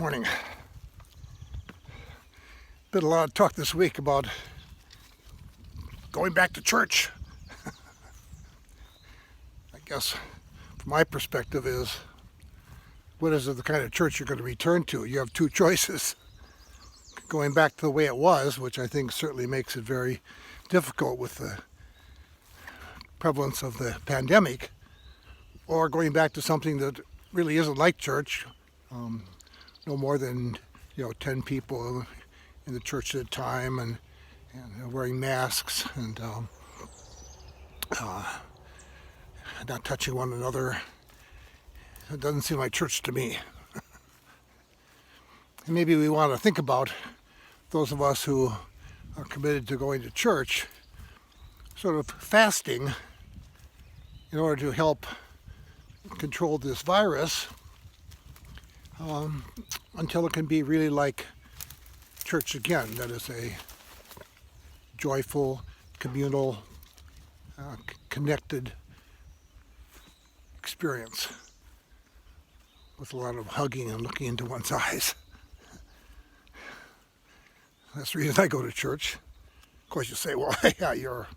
Morning. Been a lot of talk this week about going back to church. I guess from my perspective is, what is it the kind of church you're going to return to? You have two choices. Going back to the way it was, which I think certainly makes it very difficult with the prevalence of the pandemic, or going back to something that really isn't like church. No more than 10 people in the church at a time, and wearing masks, and not touching one another. It doesn't seem like church to me. And maybe we want to think about those of us who are committed to going to church, sort of fasting in order to help control this virus, until it can be really like church again. That is a joyful, communal, connected experience with a lot of hugging and looking into one's eyes. That's the reason I go to church. Of course, you say, well, yeah, you're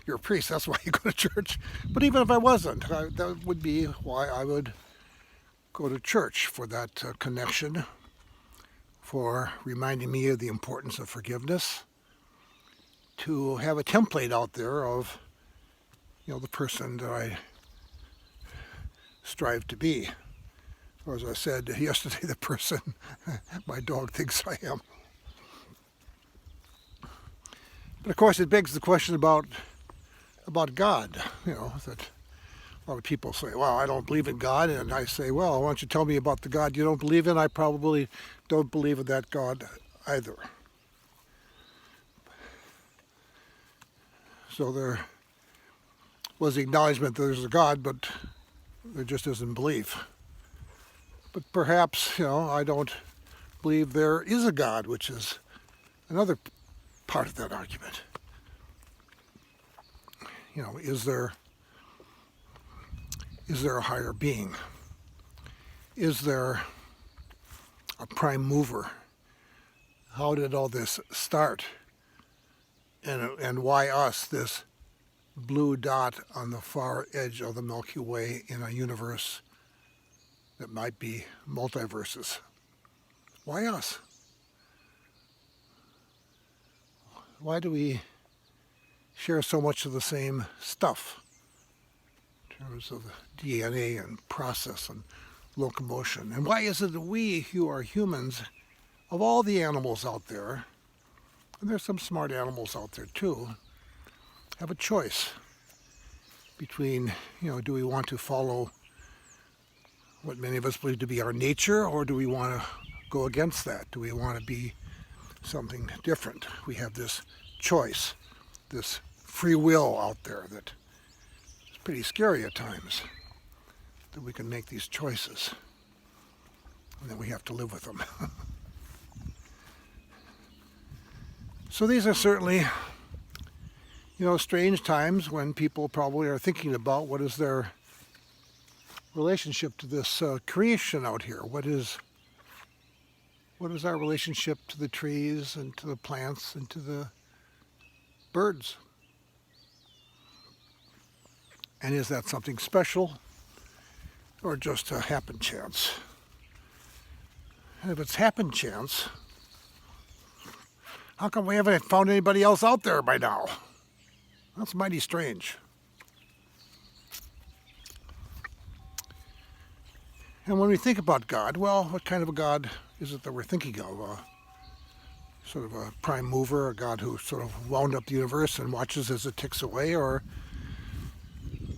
a priest, that's why you go to church. But even if I wasn't, that would be why I would go to church, for that connection, for reminding me of the importance of forgiveness, to have a template out there of, the person that I strive to be. Or as I said yesterday, the person my dog thinks I am. But of course, it begs the question about God, that a lot of people say, well, I don't believe in God. And I say, well, why don't you tell me about the God you don't believe in? I probably don't believe in that God either. So there was the acknowledgement that there's a God, but there just isn't belief. But perhaps, I don't believe there is a God, which is another part of that argument. Is there a higher being? Is there a prime mover? How did all this start? And why us, this blue dot on the far edge of the Milky Way in a universe that might be multiverses? Why us? Why do we share so much of the same stuff in terms of DNA and process and locomotion? And why is it that we, who are humans, of all the animals out there, and there's some smart animals out there too, have a choice between, do we want to follow what many of us believe to be our nature, or do we want to go against that? Do we want to be something different? We have this choice, this free will out there that is pretty scary at times, that we can make these choices and then we have to live with them. So these are certainly, strange times when people probably are thinking about what is their relationship to this creation out here. What is our relationship to the trees and to the plants and to the birds? And is that something special or just a happen chance? And if it's happen chance, how come we haven't found anybody else out there by now? That's mighty strange. And when we think about God, well, what kind of a God is it that we're thinking of? Sort of a prime mover, a God who sort of wound up the universe and watches as it ticks away, or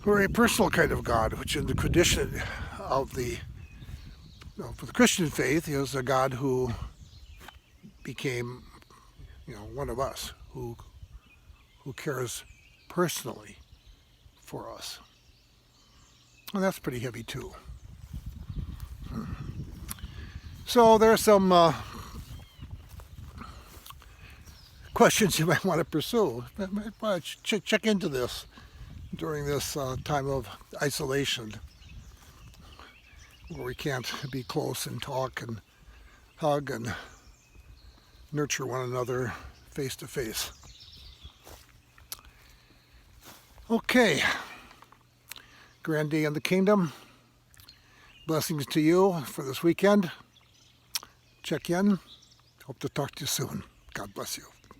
a personal kind of God, which in the tradition of for the Christian faith is a God who became, one of us, who cares personally for us. And that's pretty heavy too. So there are some questions you might want to pursue. Check into this during this time of isolation, where we can't be close and talk and hug and nurture one another face to face. Okay, grand day in the kingdom. Blessings to you for this weekend. Check in. Hope to talk to you soon. God bless you.